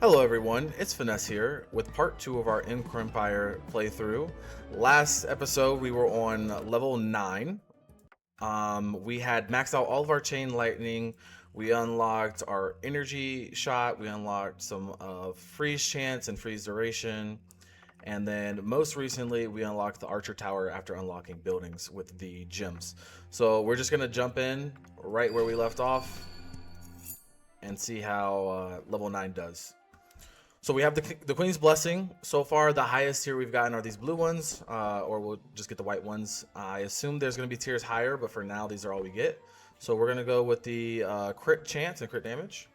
Hello everyone, it's Finesse here with part 2 of our Incrempire playthrough. Last episode we were on level 9. We had maxed out all of our chain lightning, we unlocked our energy shot, we unlocked some freeze chance and freeze duration, and then most recently we unlocked the archer tower after unlocking buildings with the gems. So we're just going to jump in right where we left off and see how level 9 does. So we have the Queen's Blessing. So far, the highest tier we've gotten are these blue ones, or we'll just get the white ones. I assume there's going to be tiers higher, but for now, these are all we get. So we're going to go with the crit chance and crit damage.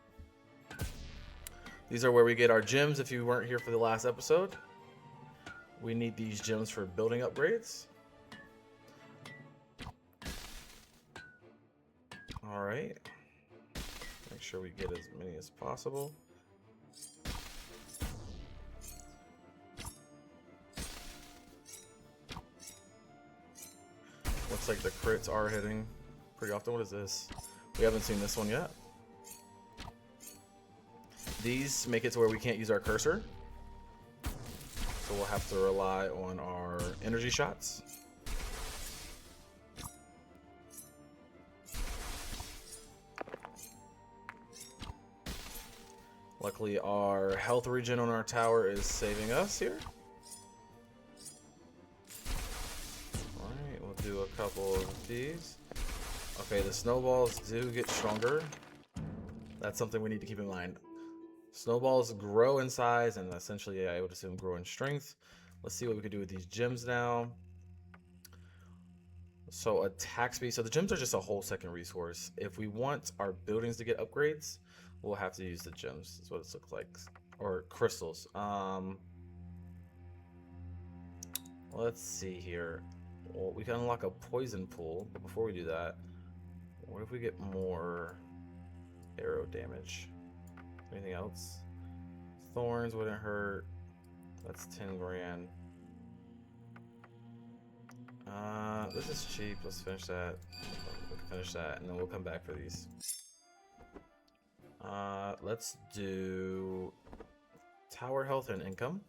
These are where we get our gems if you weren't here for the last episode. We need these gems for building upgrades. All right. Make sure we get as many as possible. Looks like the crits are hitting pretty often. What is this? We haven't seen this one yet. These make it to where we can't use our cursor. So we'll have to rely on our energy shots. Luckily, our health regen on our tower is saving us here. Do a couple of these. Okay, the snowballs do get stronger. That's something we need to keep in mind. Snowballs grow in size and essentially, I would assume, grow in strength. Let's see what we can do with these gems now. So attack speed. So the gems are just a whole second resource. If we want our buildings to get upgrades, we'll have to use the gems. That's what it looks like. Or crystals. Let's see here. Well, we can unlock a poison pool, but before we do that, what if we get more arrow damage? Anything else? Thorns wouldn't hurt. That's 10 grand. This is cheap. Let's finish that. We can finish that, and then we'll come back for these. Let's do tower health and income.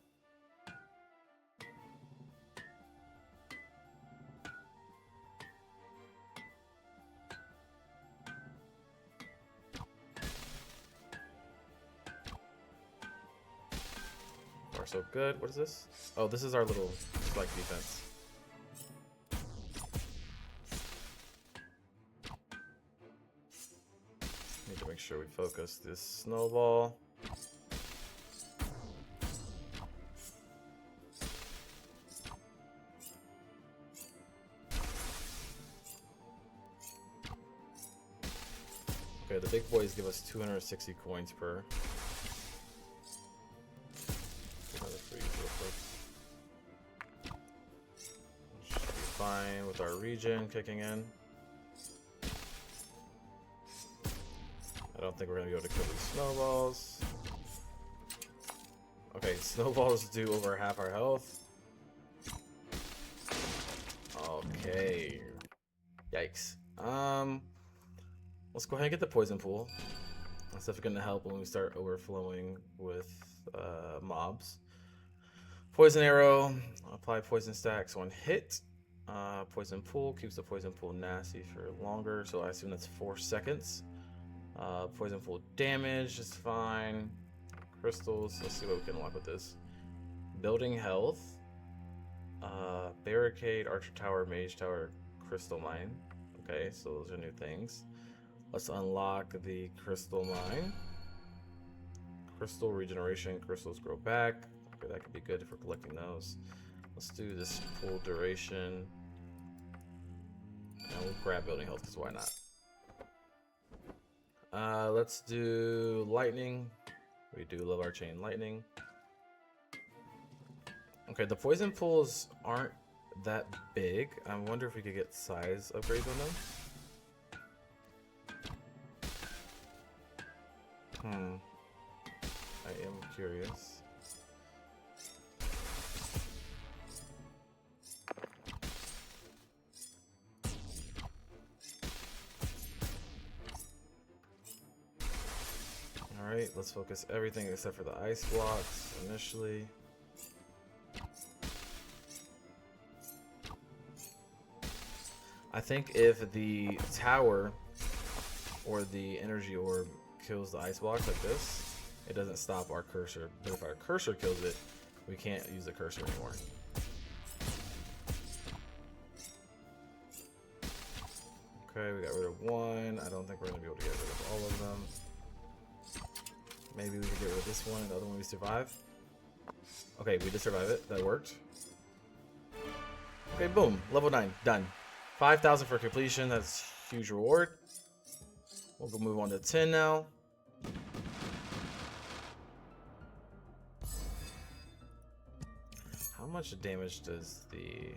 So good. What is this? Oh, this is our little spike defense. Need to make sure we focus this snowball. Okay, the big boys give us 260 coins per. Should be fine with our regen kicking in. I don't think we're gonna be able to kill these snowballs. Okay, snowballs do over half our health. Okay. Yikes. Let's go ahead and get the poison pool. That's definitely gonna help when we start overflowing with mobs. Poison arrow, apply poison stacks on hit. Poison pool keeps the poison pool nasty for longer, so I assume that's 4 seconds. Poison pool damage is fine. Crystals, let's see what we can unlock with this. Building health, barricade, archer tower, mage tower, crystal mine. Okay, so those are new things. Let's unlock the crystal mine. Crystal regeneration, crystals grow back. Okay, that could be good if we're collecting those. Let's do this full duration. And we'll grab building health, because why not? Let's do lightning. We do love our chain lightning. Okay, the poison pools aren't that big. I wonder if we could get size upgrades on them. I am curious. Alright, Let's focus everything except for the ice blocks initially. I think if the tower or the energy orb kills the ice blocks like this, it doesn't stop our cursor. But if our cursor kills it, we can't use the cursor anymore. Okay, we got rid of one. I don't think we're gonna be able to get rid of all of them. Maybe we can get rid of this one and the other one we survive. Okay, we did survive it. That worked. Okay, boom. Level 9. Done. 5,000 for completion. That's huge reward. We'll go move on to 10 now. How much damage does the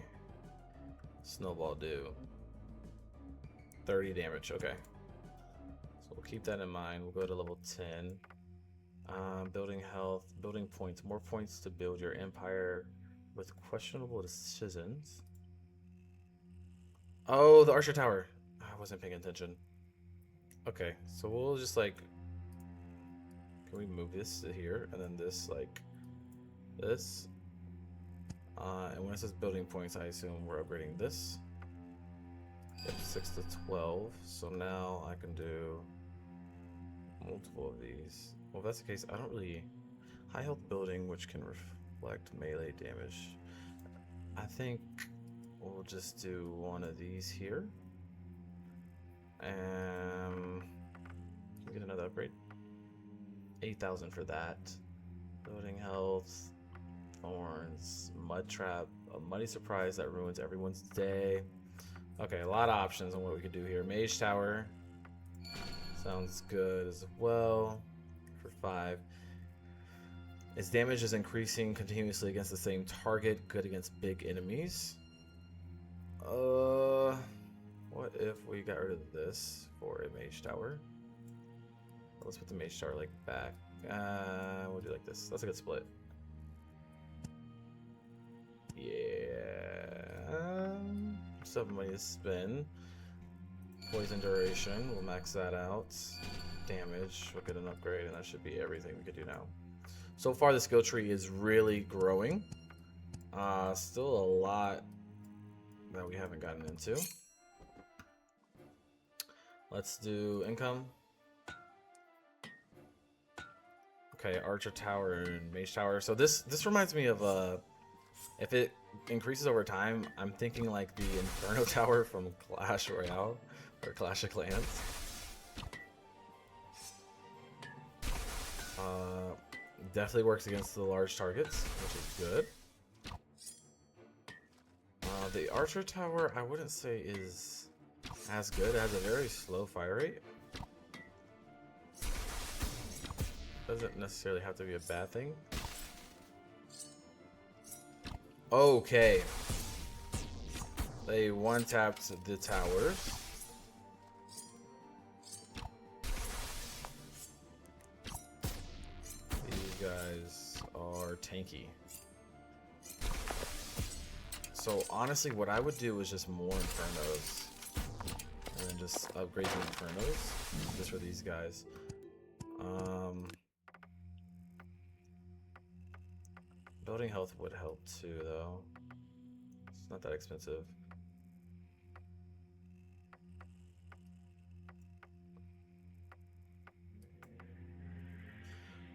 snowball do? 30 damage. Okay. So we'll keep that in mind. We'll go to level 10. Building health, building points. More points to build your empire with questionable decisions. Oh, the Archer Tower. I wasn't paying attention. Okay, so we'll just like... Can we move this to here? And then this, like... This. And when it says building points, I assume we're upgrading this. Yep, 6 to 12. So now I can do multiple of these. Well, if that's the case, I don't really... High health building, which can reflect melee damage. I think we'll just do one of these here. And get another upgrade. 8,000 for that. Building health, thorns, mud trap, a muddy surprise that ruins everyone's day. Okay, a lot of options on what we could do here. Mage tower sounds good as well for 5. Its damage is increasing continuously against the same target. Good against big enemies. What if we got rid of this for a mage tower? Let's put the mage tower like back. We'll do like this. That's a good split. Yeah. Still have money to spend. Poison duration. We'll max that out. Damage. We'll get an upgrade, and that should be everything we could do now. So far, the skill tree is really growing. Still a lot that we haven't gotten into. Let's do income. Okay, Archer Tower and Mage Tower. So this reminds me of if it increases over time, I'm thinking like the Inferno Tower from Clash Royale or Clash of Clans. Definitely works against the large targets, which is good. The Archer Tower, I wouldn't say is as good. It has a very slow fire rate. Doesn't necessarily have to be a bad thing. Okay. They one-tapped the towers. These guys are tanky. So honestly, what I would do is just more Infernos. And then just upgrade the Infernos. Just for these guys. Building health would help too, though. It's not that expensive.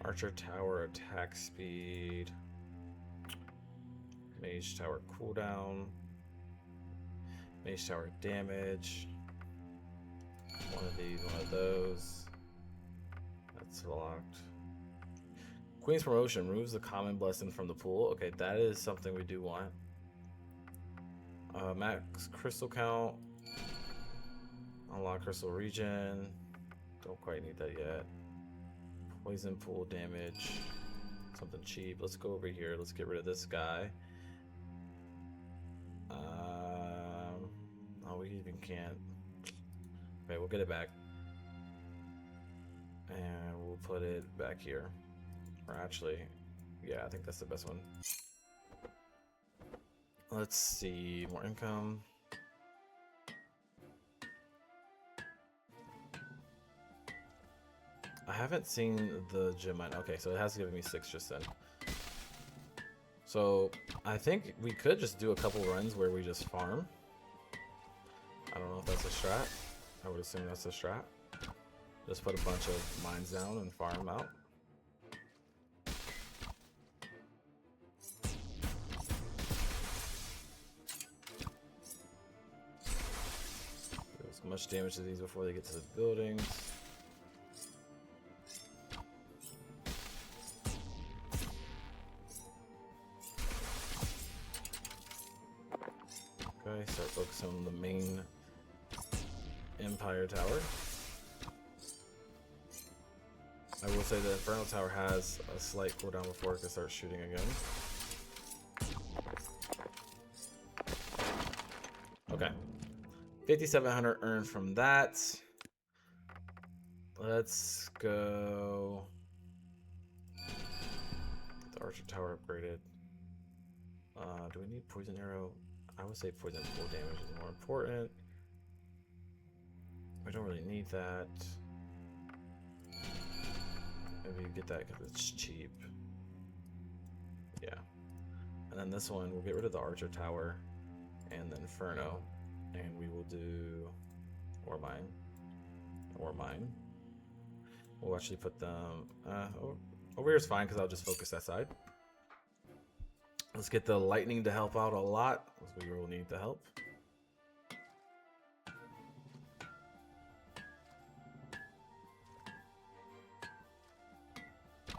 Archer Tower attack speed. Mage Tower cooldown. Mage Tower damage. One of these, one of those. That's locked. Queen's Promotion removes the common blessing from the pool. Okay, that is something we do want. Max crystal count. Unlock crystal region. Don't quite need that yet. Poison pool damage. Something cheap. Let's go over here. Let's get rid of this guy. Oh, we even can't. Okay, we'll get it back. And we'll put it back here. Or actually, yeah, I think that's the best one. Let's see, more income. I haven't seen the gem mine. Okay, so it has given me 6 just then. So I think we could just do a couple runs where we just farm. I don't know if that's a strat. I would assume that's a strat. Just put a bunch of mines down and farm out. Do as much damage to these before they get to the buildings. Okay, start focusing on the main Empire Tower. I will say the Inferno Tower has a slight cooldown before it can start shooting again. Okay. 5,700 earned from that. Let's go. Get the Archer Tower upgraded. Do we need Poison Arrow? I would say Poison full damage is more important. We don't really need that. Maybe you get that because it's cheap. Yeah. And then this one, we'll get rid of the Archer Tower and the Inferno. And we will do Ore Mine. Ore Mine. We'll actually put them... over here is fine because I'll just focus that side. Let's get the lightning to help out a lot, because we will need the help.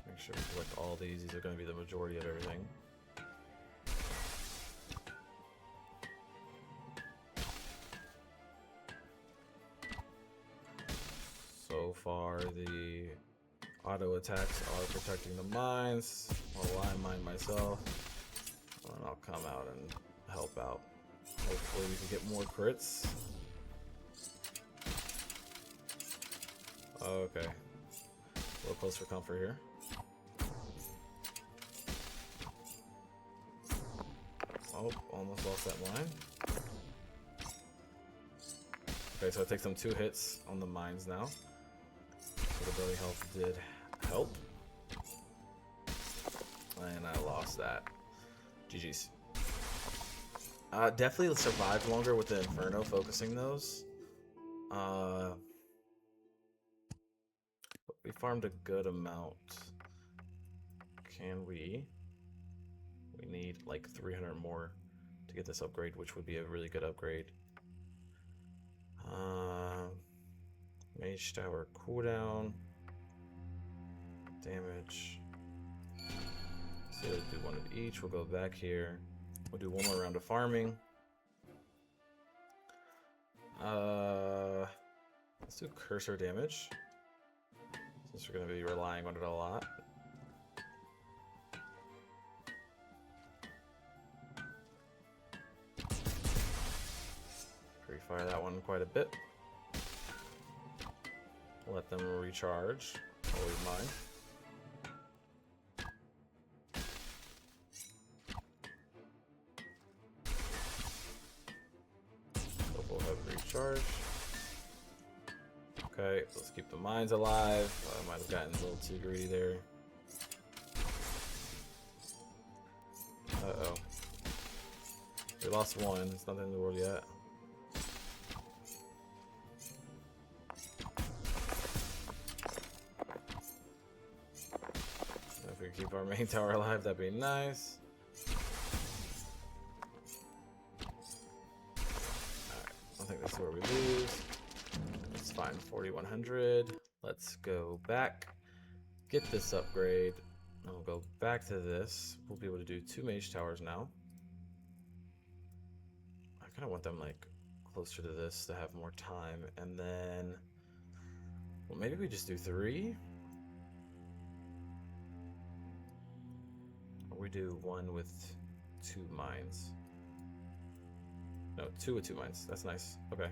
Make sure we collect all these. These are going to be the majority of everything. So far, the auto attacks are protecting the mines, while I mine myself. And I'll come out and help out. Hopefully we can get more crits. Okay. A little close for comfort here. Oh, almost lost that mine. Okay, so it takes them 2 hits on the mines now. So the building health did help. And I lost that. GG's. Definitely survive longer with the Inferno focusing those. We farmed a good amount. Can we? We need like 300 more to get this upgrade, which would be a really good upgrade. Mage Tower cooldown. Damage. So let's do one of each. We'll go back here. We'll do one more round of farming. Let's do cursor damage, since we're going to be relying on it a lot. Pre-fire that one quite a bit. Let them recharge. Always mine. Recharge. Okay, let's keep the mines alive. I might have gotten a little too greedy there. Uh-oh. We lost one. It's not in the world yet. If we keep our main tower alive, that'd be nice. I think that's where we lose. It's fine. 4,100. Let's go back. Get this upgrade. And we'll go back to this. We'll be able to do 2 mage towers now. I kind of want them like closer to this to have more time. And then, well, maybe we just do 3. Or we do 1 with 2 mines. No, 2 with 2 mines. That's nice. Okay.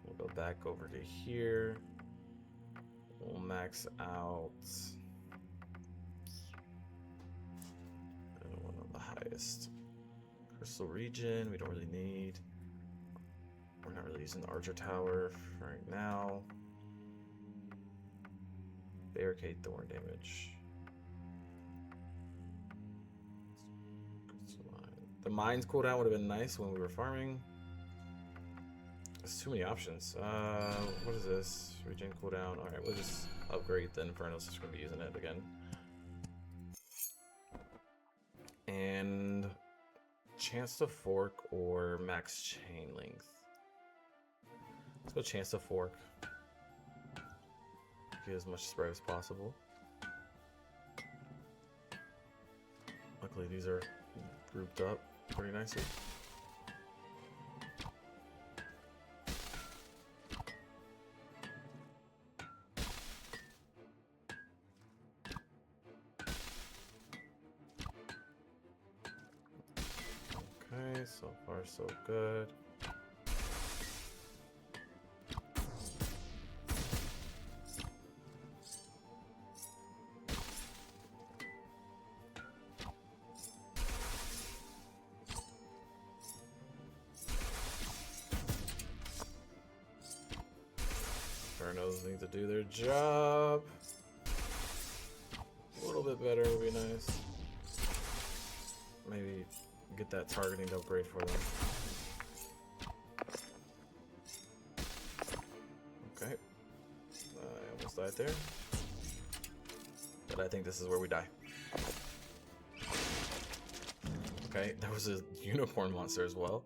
We'll go back over to here. We'll max out. One of the highest. Crystal region, we don't really need. We're not really using the Archer Tower for right now. barricade thorn damage. The mines cooldown would have been nice when we were farming. There's too many options. What is this? Regen cooldown. Alright, we'll just upgrade the Inferno's just gonna be using it again. And chance to fork or max chain length. Let's go chance to fork. Get as much spread as possible. Luckily these are grouped up pretty nicely. Okay, so far so good. Infernos need to do their job. A little bit better would be nice. Maybe get that targeting upgrade for them. Okay. I almost died there. But I think this is where we die. Okay, there was a unicorn monster as well.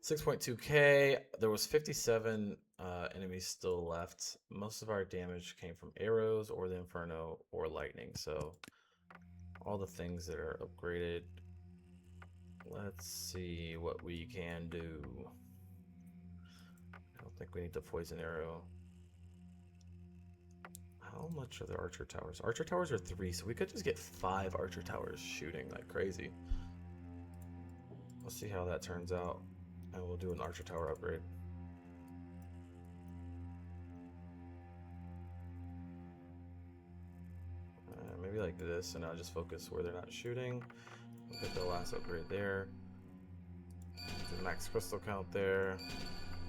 6.2k. There was 57 enemies still left. Most of our damage came from arrows or the Inferno or lightning. So all the things that are upgraded. Let's see what we can do. I don't think we need the poison arrow. How much are the archer towers? Archer towers are 3, so we could just get 5 archer towers shooting like crazy. Let's see how that turns out. And we'll do an archer tower upgrade. Maybe like this, and I'll just focus where they're not shooting. We'll get the last upgrade there. The max crystal count there.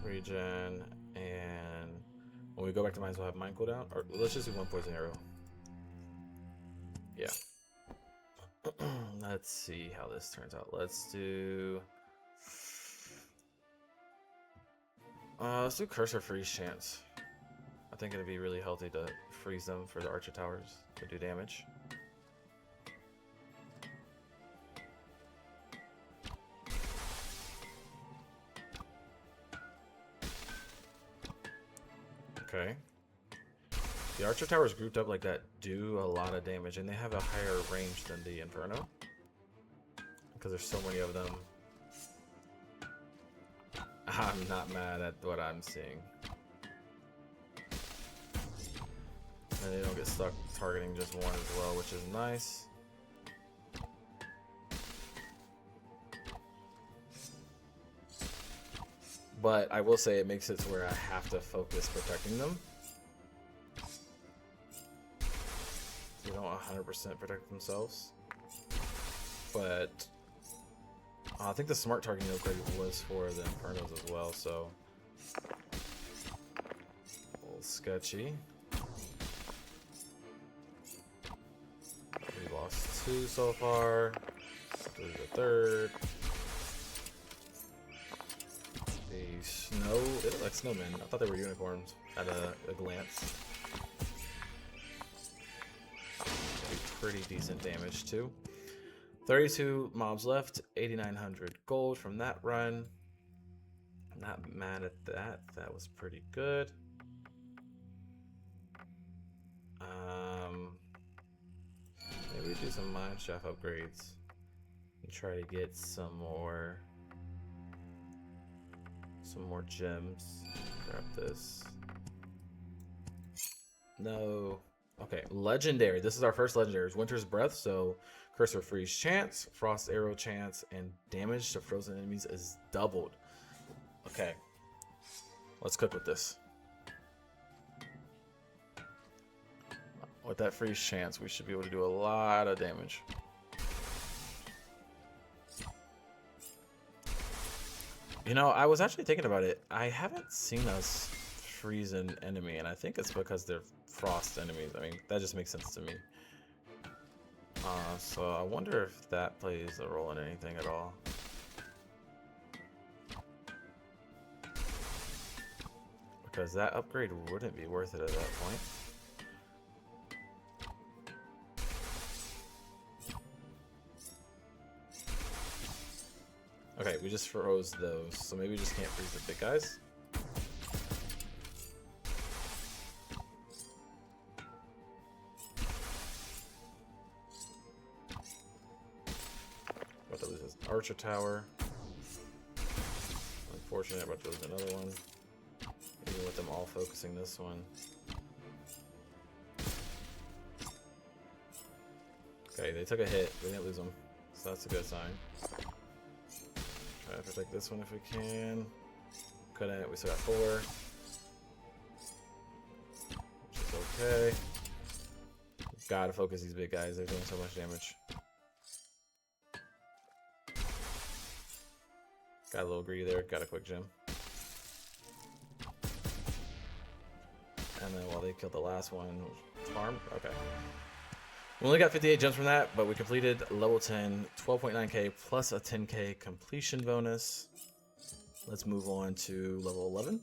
Regen. And when we go back to mines, we'll have mine cooldown. Or let's just do 1 poison arrow. Yeah. Let's see how this turns out. Let's do... let's do cursor freeze chance. I think it'd be really healthy to freeze them for the archer towers to do damage. Okay. The archer towers grouped up like that do a lot of damage, and they have a higher range than the Inferno because there's so many of them. I'm not mad at what I'm seeing. And they don't get stuck targeting just one as well, which is nice. But I will say it makes it to where I have to focus protecting them. They don't 100% protect themselves. But I think the smart targeting upgrade was for the Infernos as well, so a little sketchy. We lost 2 so far. This is the 3rd. The snow, they look like snowmen. I thought they were unicorns at a glance. Pretty decent damage too. 32 mobs left, 8,900 gold from that run. Not mad at that. That was pretty good. Maybe do some mine shaft upgrades and try to get some more gems. Grab this. No. Okay, legendary. This is our first legendary. It's Winter's Breath, so Cursor Freeze chance, Frost Arrow chance, and damage to frozen enemies is doubled. Okay, let's cook with this. With that freeze chance, we should be able to do a lot of damage. You know, I was actually thinking about it. I haven't seen us freeze an enemy, and I think it's because they're frost enemies. I mean, that just makes sense to me. So I wonder if that plays a role in anything at all. Because that upgrade wouldn't be worth it at that point. Okay, we just froze those, so maybe we just can't freeze the big guys. About to lose this archer tower. Unfortunate, about to lose another one. Even with them all focusing this one. Okay, they took a hit. We didn't lose them, so that's a good sign. Try to protect this one if we can. Couldn't. We still got 4. Which is okay. Gotta focus these big guys. They're doing so much damage. Got a little greedy there. Got a quick gem. And then while they killed the last one, farm. Okay. We only got 58 gems from that, but we completed level 10, 12.9k plus a 10k completion bonus. Let's move on to level 11.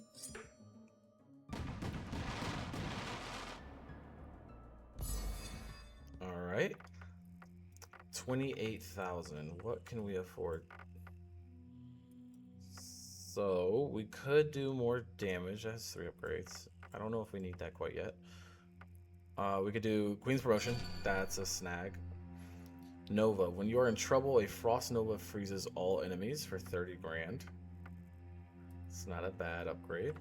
All right. 28,000. What can we afford? So we could do more damage. That has 3 upgrades. I don't know if we need that quite yet. We could do Queen's Promotion. That's a snag. Nova. When you are in trouble, a Frost Nova freezes all enemies for 30 grand. It's not a bad upgrade.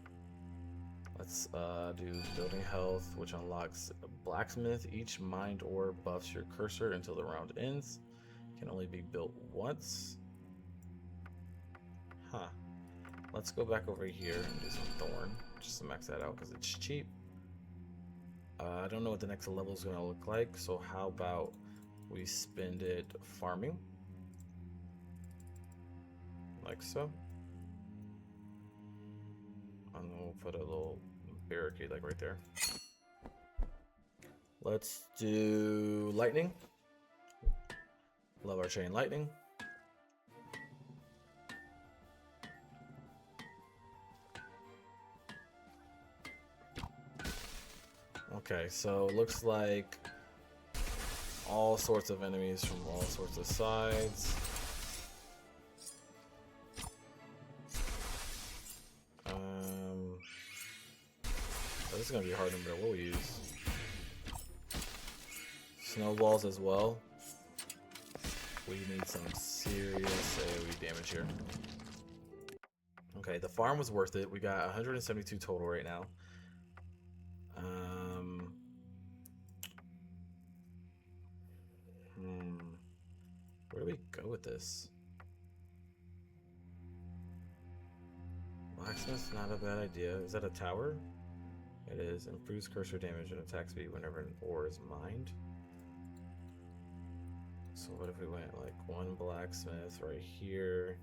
Let's do Building Health, which unlocks Blacksmith. Each mind ore buffs your cursor until the round ends. Can only be built once. Huh. Let's go back over here and do some Thorn, just to max that out because it's cheap. I don't know what the next level is going to look like, so how about we spend it farming? Like so. And then we'll put a little barricade like right there. Let's do lightning. Love our chain lightning. Okay, so it looks like all sorts of enemies from all sorts of sides. This is gonna be hard no matter what we use. Snowballs as well. We need some serious AoE damage here. Okay, the farm was worth it. We got 172 total right now. Where do we go with this? Blacksmith's not a bad idea. Is that a tower? It is. Improves cursor damage and attack speed whenever an ore is mined. So what if we went like 1 blacksmith right here,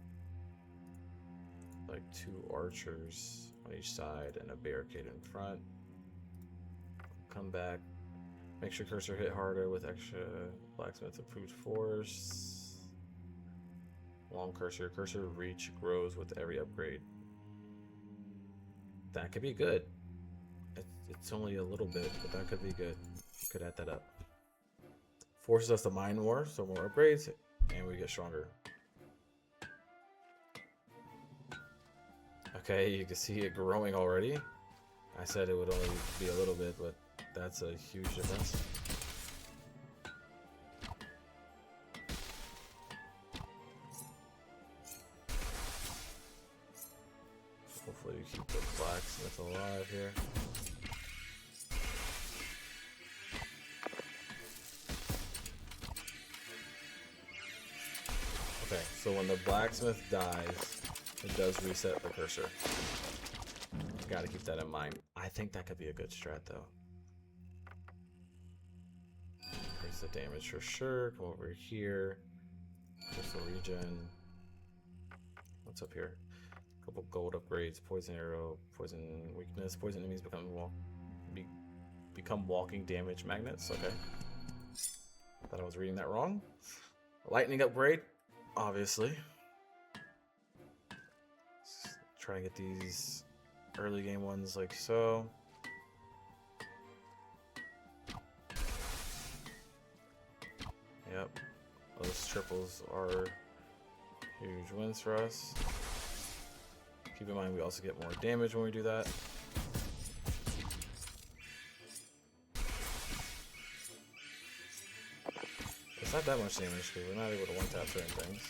like 2 archers on each side and a barricade in front. Come back. Make sure cursor hit harder with extra blacksmith improved force. Long cursor. Cursor reach grows with every upgrade. That could be good. It's only a little bit, but that could be good. Could add that up. Forces us to mine more, so more upgrades, and we get stronger. Okay, you can see it growing already. I said it would only be a little bit, but that's a huge difference. Hopefully we keep the blacksmith alive here. Okay, so when the blacksmith dies, it does reset the cursor. Gotta keep that in mind. I think that could be a good strat though. Increase the damage for sure. Come over here. Crystal regen. What's up here? A couple gold upgrades. Poison arrow. Poison weakness. Poison enemies become become walking damage magnets. Okay. Thought I was reading that wrong. Lightning upgrade, obviously. Let's try and get these early game ones like so. Yep. Those triples are huge wins for us. Keep in mind we also get more damage when we do that. It's not that much damage because we're not able to one-tap certain things.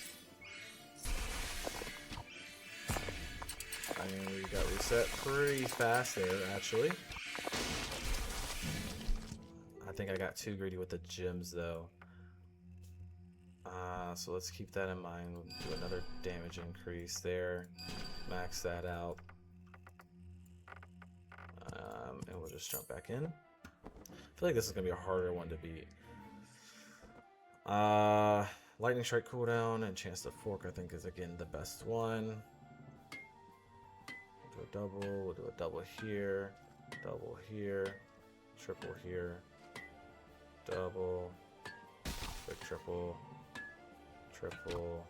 I mean, we got reset pretty fast there, actually. I think I got too greedy with the gems, though. So let's keep that in mind. We'll do another damage increase there. Max that out. And we'll just jump back in. I feel like this is going to be a harder one to beat. Lightning Strike cooldown and Chance to Fork, I think, is again the best one. We'll do a double. We'll do a double here. Double here. Triple here. Double. Quick triple. Triple.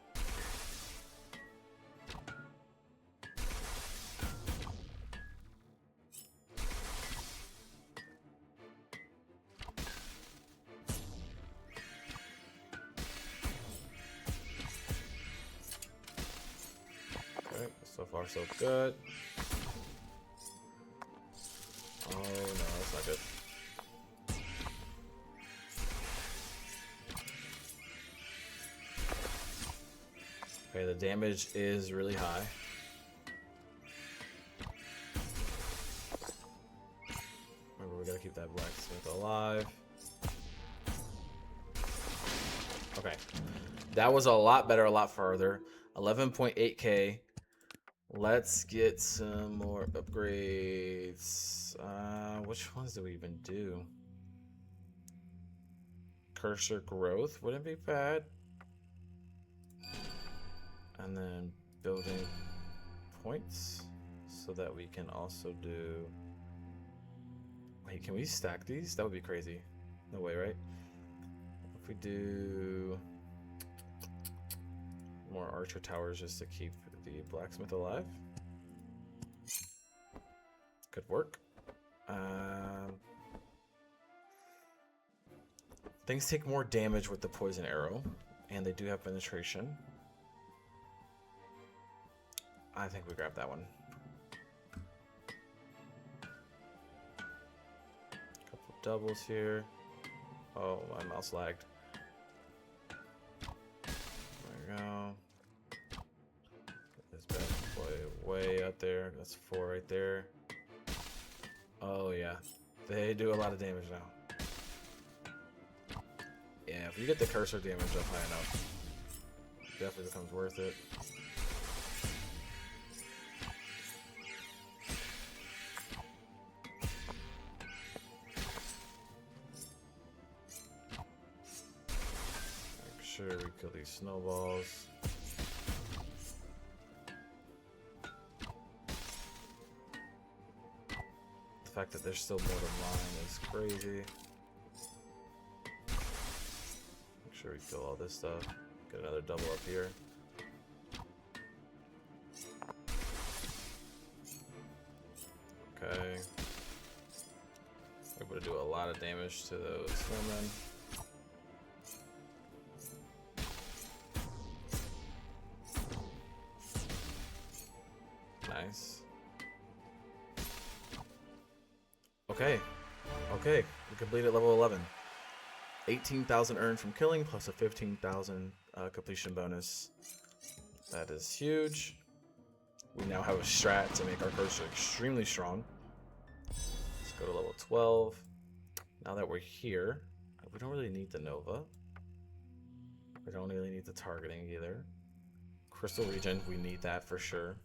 Okay, so far so good. Oh no, that's not good. Okay, the damage is really high. Remember, we gotta keep that blacksmith alive. Okay, that was a lot better, a lot farther. 11.8k. Let's get some more upgrades. Which ones do we even do? Cursor growth wouldn't be bad. And then building points so that we can also do... Wait, can we stack these? That would be crazy. No way, right? If we do more archer towers just to keep the blacksmith alive. Could work. Things take more damage with the poison arrow, and they do have penetration. I think we grab that one. Couple doubles here. Oh, my mouse lagged. There we go. Get this bad boy way up there. That's 4 right there. Oh yeah, they do a lot of damage now. Yeah, if you get the cursor damage up high enough, it definitely becomes worth it. Make sure we kill these snowballs. The fact that there's still more to mine is crazy. Make sure we kill all this stuff. Get another double up here. Okay. Able to do a lot of damage to those snowmen. Nice. Okay. Okay. We completed level 11. 18,000 earned from killing plus a 15,000 completion bonus. That is huge. We now have a strat to make our cursor extremely strong. Let's go to level 12. Now that we're here, we don't really need the Nova. We don't really need the targeting either. Crystal Regen, we need that for sure.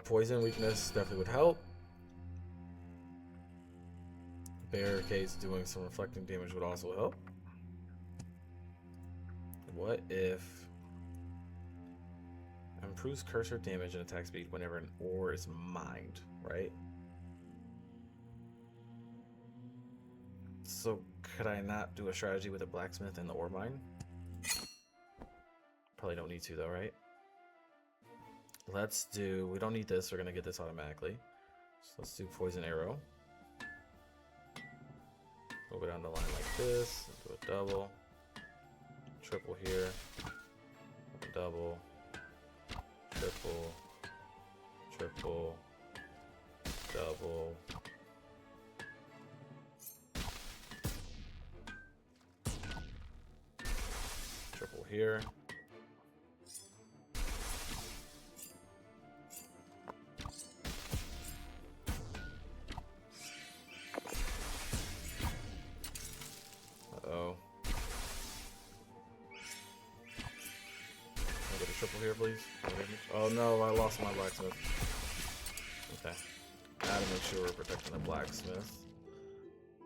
Poison weakness definitely would help. Barricades doing some reflecting damage would also help. What if improves cursor damage and attack speed whenever an ore is mined, right? So could I not do a strategy with a blacksmith and the ore mine? Probably don't need to though, right? Let's do, we don't need this, we're gonna get this automatically. So let's do poison arrow. We'll go down the line like this, do a double, triple here, double, triple, triple, double. Triple here. Uh-oh. Can I get a triple here, please? Oh no, I lost my blacksmith. Okay. Gotta make sure we're protecting the blacksmith,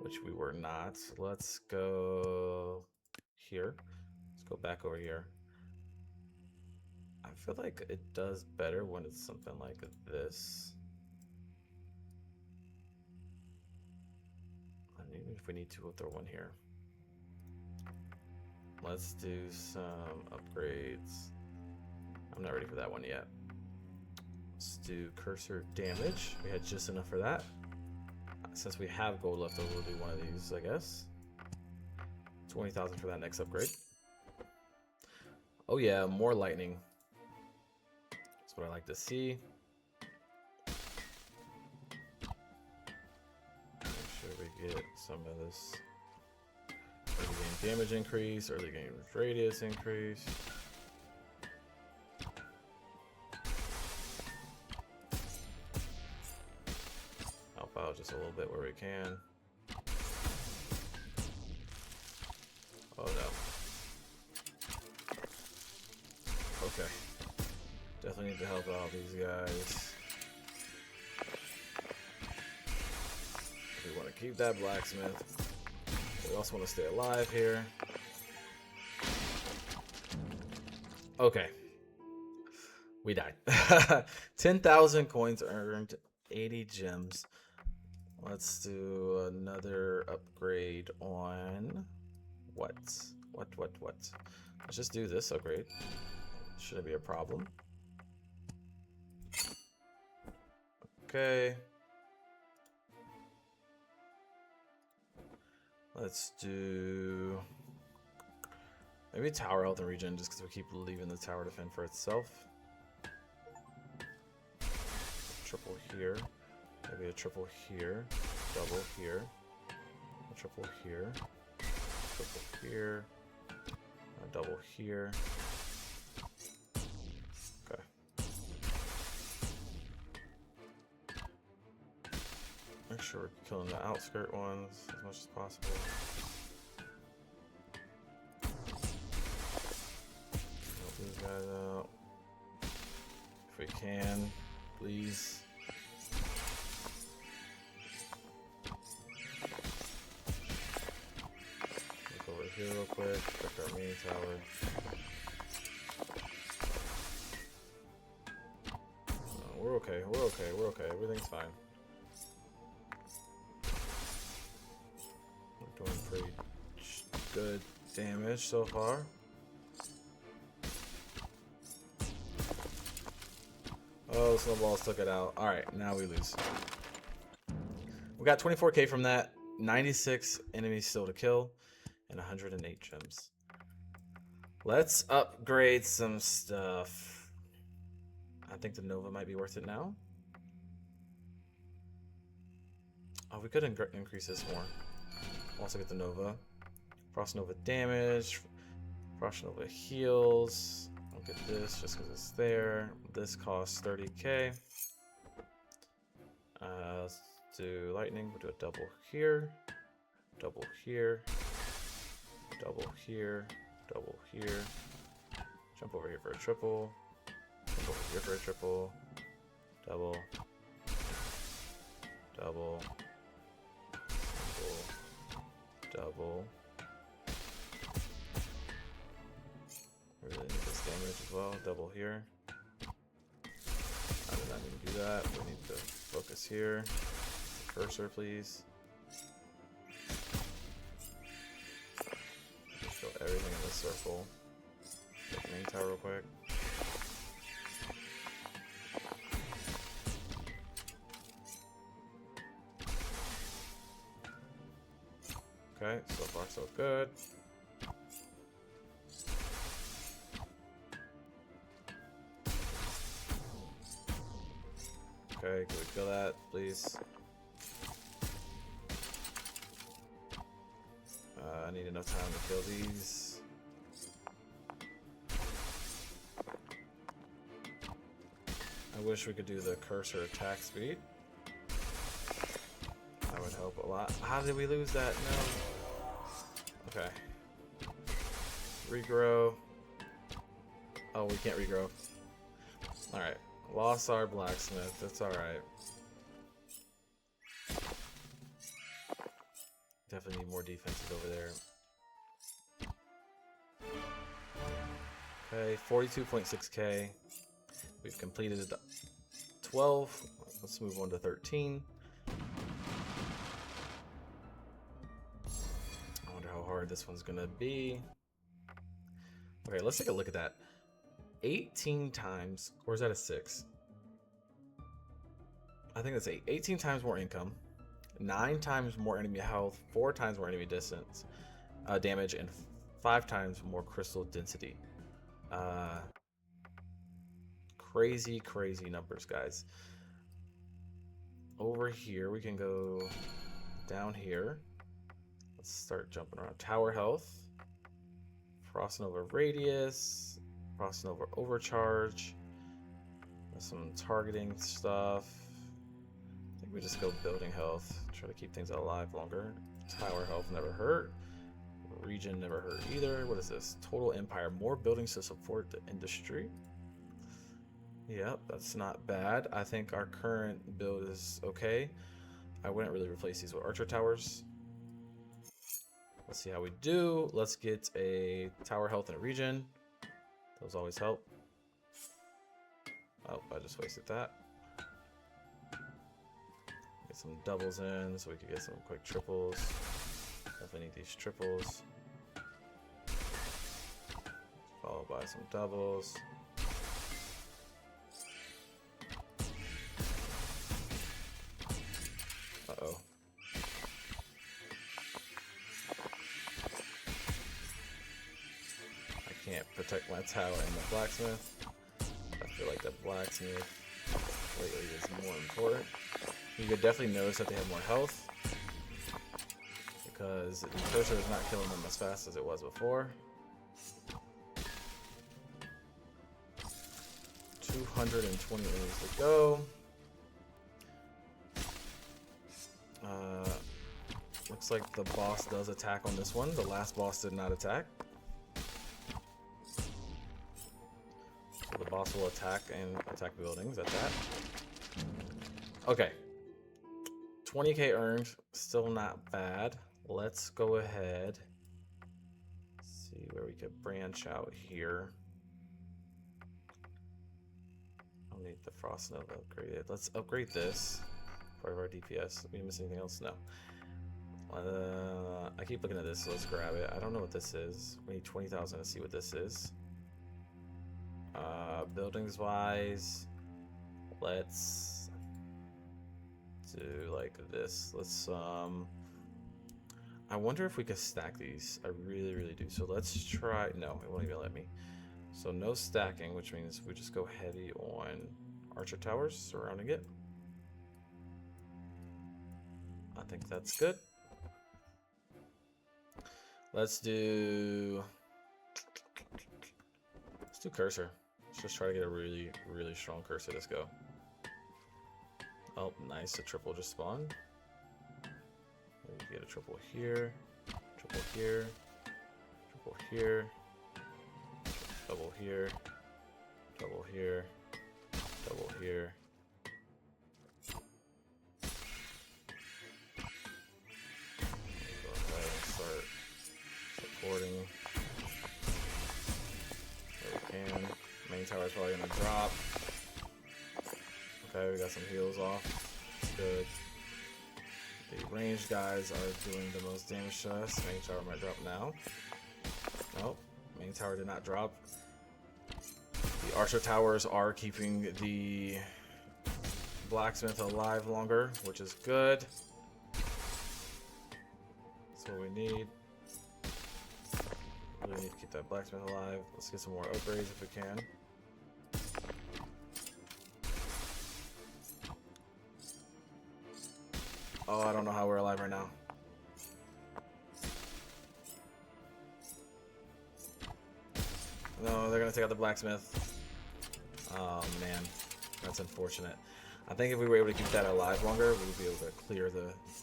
which we were not. Let's go here. Let's go back over here. I feel like it does better when it's something like this. And even if we need to, we'll throw one here. Let's do some upgrades. I'm not ready for that one yet. Let's do cursor damage. We had just enough for that. Since we have gold left over, we'll do one of these, I guess. 20,000 for that next upgrade. Oh yeah, more lightning. That's what I like to see. Make sure we get some of this early game damage increase, early game radius increase. Help out just a little bit where we can. Oh no. Okay. Definitely need to help out these guys. We want to keep that blacksmith. We also want to stay alive here. Okay. We died. 10,000 coins earned, 80 gems. Let's do another upgrade on what? Let's just do this upgrade. Shouldn't be a problem. Okay. Let's do maybe tower health and regen, just because we keep leaving the tower to fend for itself. Triple here. Maybe a triple here. Double here. A triple here. Triple here. A double here. Okay. Make sure we're killing the outskirt ones as much as possible. Help these guys out. If we can, please. Look over here real quick, check our main tower. We're okay, we're okay, we're okay, everything's fine. We're doing pretty good damage so far. Oh, snowballs took it out. Alright, now we lose. We got 24k from that, 96 enemies still to kill, and 108 gems. Let's upgrade some stuff. I think the Nova might be worth it now. Oh, we could increase this more. Also get the Nova. Frost Nova damage. Frost Nova heals. I'll get this just because it's there. This costs 30k. Let's do lightning. We'll do a double here. Double here. Double here. Double here. Jump over here for a triple. Jump over here for a triple. Double. Double. Double. We really need this damage as well. Double here. I did not need to do that. We need to focus here. Cursor, please. quick. Okay, so far so good. Okay, can we kill that, please? I need enough time to kill these. I wish we could do the cursor attack speed. That would help a lot. How did we lose that? No. Okay. Regrow. Oh, we can't regrow. Alright. Lost our blacksmith. That's alright. Definitely need more defenses over there. Okay, 42.6k. We've completed 12. Let's move on to 13. I wonder how hard this one's gonna be. Okay, let's take a look at that. 18 times, or is that a 6? I think that's 8. 18 times more income, 9 times more enemy health, 4 times more enemy distance damage, and 5 times more crystal density. Crazy numbers, guys. Over here, we can go down here. Let's start jumping around. Tower health, Frost Nova radius, Frost Nova overcharge. There's some targeting stuff. I think we just go building health. Try to keep things alive longer. Tower health never hurt. Region never hurt either. What is this? Total empire. More buildings to support the industry. Yep, that's not bad. I think our current build is okay. I wouldn't really replace these with archer towers. Let's see how we do. Let's get a tower health in a region. Those always help. Oh, I just wasted that. Get some doubles in so we can get some quick triples. Definitely need these triples. Followed by some doubles. Uh-oh. I can't protect my tower and the blacksmith. I feel like the blacksmith lately is more important. You could definitely notice that they have more health, because the cursor is not killing them as fast as it was before. 220 enemies to go. Looks like the boss does attack on this one. The last boss did not attack. So the boss will attack and attack buildings at that. Okay. 20k earned. Still not bad. Let's go ahead. See where we could branch out here. I'll need the Frost Nova upgraded. Let's upgrade this. Part of our DPS. Did we miss anything else? No. I keep looking at this, so let's grab it. I don't know what this is. We need 20,000 to see what this is. Buildings wise, let's do like this. Let's I wonder if we could stack these. I really do. So let's try. No, it won't even let me. So no stacking, which means we just go heavy on archer towers surrounding it. I think that's good. Let's do cursor. Let's just try to get a really strong cursor. Let's go. Oh, nice. A triple just spawned. Maybe get a triple here, triple here, triple here, double here, double here, double here. Go ahead and start supporting where we can. Main tower is probably gonna drop. Okay, we got some heals off. That's good. The ranged guys are doing the most damage to us. Main tower might drop now. Nope. Main tower did not drop. The archer towers are keeping the blacksmith alive longer, which is good. That's what we need. Really need to keep that blacksmith alive. Let's get some more upgrades if we can. Oh, I don't know how we're alive right now. No, they're gonna take out the blacksmith. Oh man, that's unfortunate. I think if we were able to keep that alive longer, we would be able to clear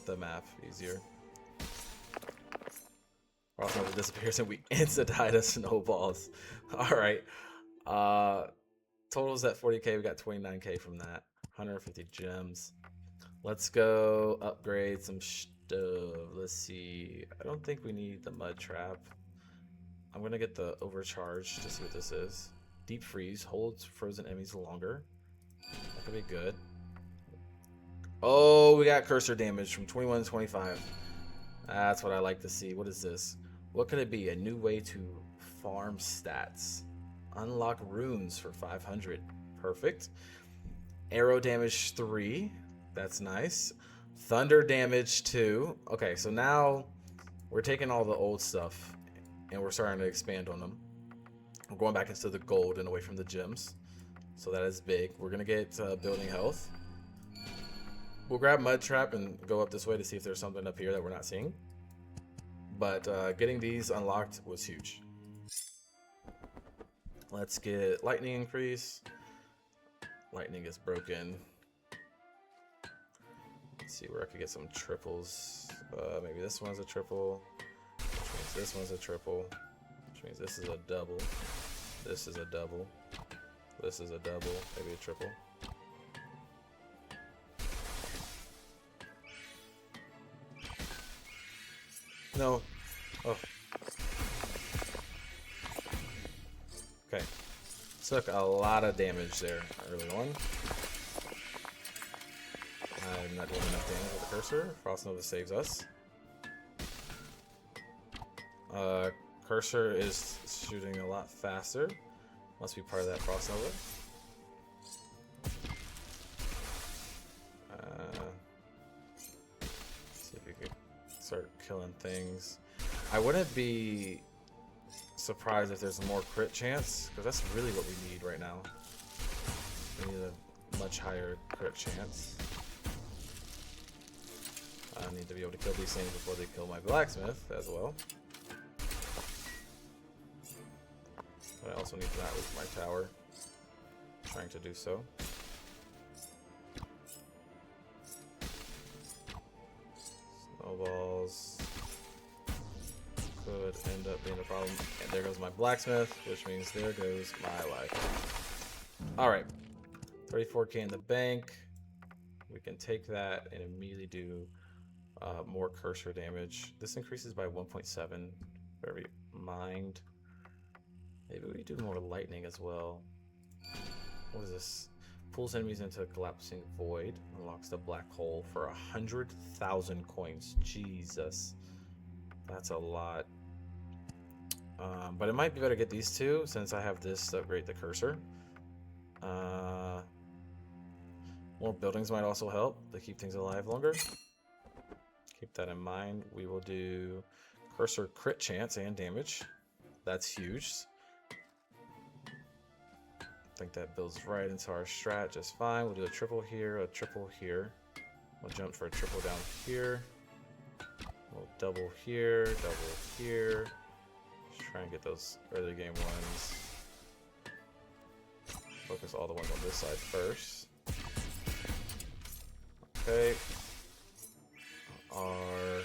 the map easier. Also, it disappears and we insta-die to snowballs. Alright. Totals at 40k, we got 29k from that. 150 gems. Let's go upgrade some stuff. Let's see. I don't think we need the mud trap. I'm gonna get the overcharge to see what this is. Deep freeze holds frozen enemies longer. That could be good. Oh, we got cursor damage from 21 to 25. That's what I like to see. What is this? What could it be? A new way to farm stats. Unlock runes for 500. Perfect. Arrow damage 3. That's nice. Thunder damage 2. Okay, so now we're taking all the old stuff and we're starting to expand on them. We're going back into the gold and away from the gems. So that is big. We're going to get building health. We'll grab mud trap and go up this way to see if there's something up here that we're not seeing. But getting these unlocked was huge. Let's get lightning increase. Lightning is broken. Let's see where I could get some triples. Maybe this one's a triple. Which means this one's a triple. Which means this is a double. This is a double. This is a double. Maybe a triple. No. Oh. Okay. Took a lot of damage there early on. I'm not doing enough damage with the cursor. Frost Nova saves us. Cursor is shooting a lot faster. Must be part of that Frost Nova. See if we could start killing things. I wouldn't be surprised if there's more crit chance, because that's really what we need right now. We need a much higher crit chance. I need to be able to kill these things before they kill my blacksmith as well. But I also need to not lose my tower. I'm trying to do so. Snowballs could end up being a problem. And there goes my blacksmith, which means there goes my life. Alright. 34k in the bank. We can take that and immediately do more cursor damage. This increases by 1.7. Very mind. Maybe we do more lightning as well. What is this? Pulls enemies into a collapsing void. Unlocks the black hole for 100,000 coins. Jesus. That's a lot. But it might be better to get these two since I have this to upgrade the cursor. More buildings might also help to keep things alive longer. Keep that in mind. We will do cursor crit chance and damage. That's huge. I think that builds right into our strat just fine. We'll do a triple here, a triple here. We'll jump for a triple down here. We'll double here, double here. Just try and get those early game ones. Focus all the ones on this side first. Okay. Our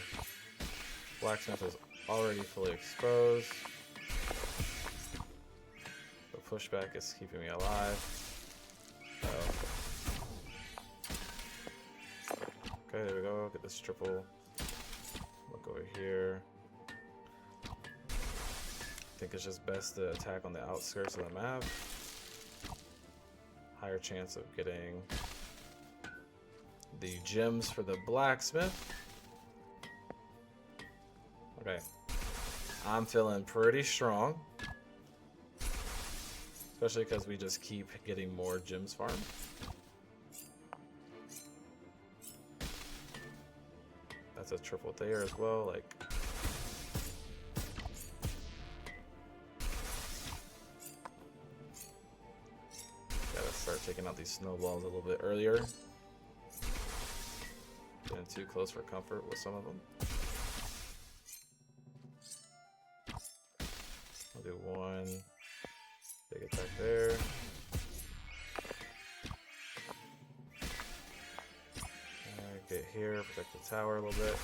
blacksmith is already fully exposed. The pushback is keeping me alive. Okay, there we go. Get this triple. Look over here. I think it's just best to attack on the outskirts of the map. Higher chance of getting the gems for the blacksmith. Okay. I'm feeling pretty strong. especially because we just keep getting more gems farm. That's a triple there as well. Like, gotta start taking out these snowballs a little bit earlier. Getting too close for comfort with some of them. I'll do one big attack there. Alright, get here, protect the tower a little bit.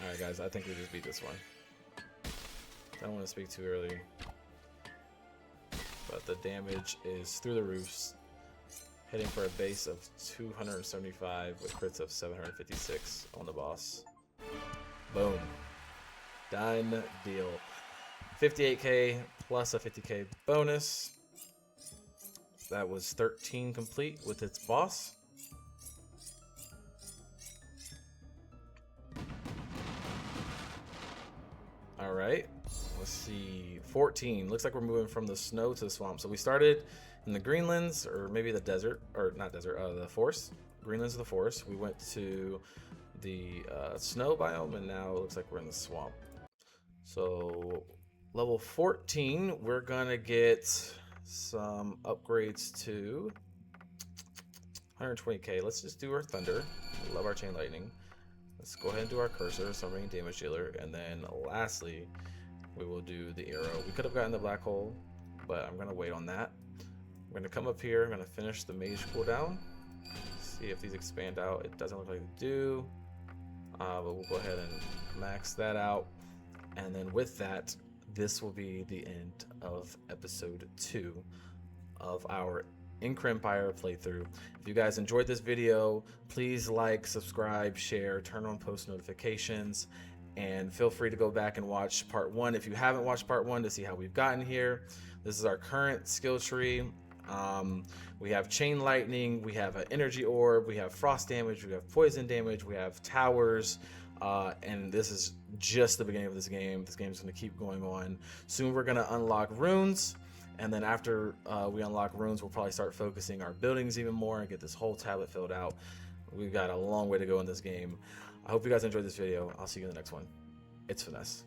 Alright guys, I think we just beat this one. I don't want to speak too early. But the damage is through the roofs. Hitting for a base of 275 with crits of 756 on the boss. Boom. Done deal. 58k plus a 50k bonus. That was 13 complete with its boss. Alright, let's see. 14. Looks like we're moving from the snow to the swamp. So we started in the Greenlands, or maybe the desert, or not desert, the forest. Greenlands of the forest. We went to the snow biome, and now it looks like we're in the swamp. So level 14, we're gonna get some upgrades to 120k. Let's just do our thunder. We love our chain lightning. Let's go ahead and do our cursor, some rain damage dealer, and then lastly, we will do the arrow. We could have gotten the black hole, but I'm gonna wait on that. I'm gonna come up here. I'm gonna finish the mage cooldown. See if these expand out. It doesn't look like they do, but we'll go ahead and max that out. And then with that, this will be the end of episode 2 of our Incrempire playthrough. If you guys enjoyed this video, please like, subscribe, share, turn on post notifications, and feel free to go back and watch part 1 if you haven't watched part 1 to see how we've gotten here. This is our current skill tree. We have chain lightning, we have an energy orb, we have frost damage, we have poison damage, we have towers, and this is just the beginning of this game. This game is going to keep going on. Soon we're going to unlock runes, and then after we unlock runes, we'll probably start focusing our buildings even more and get this whole tablet filled out. We've got a long way to go in this game. I hope you guys enjoyed this video. I'll see you in the next one. It's Finesse.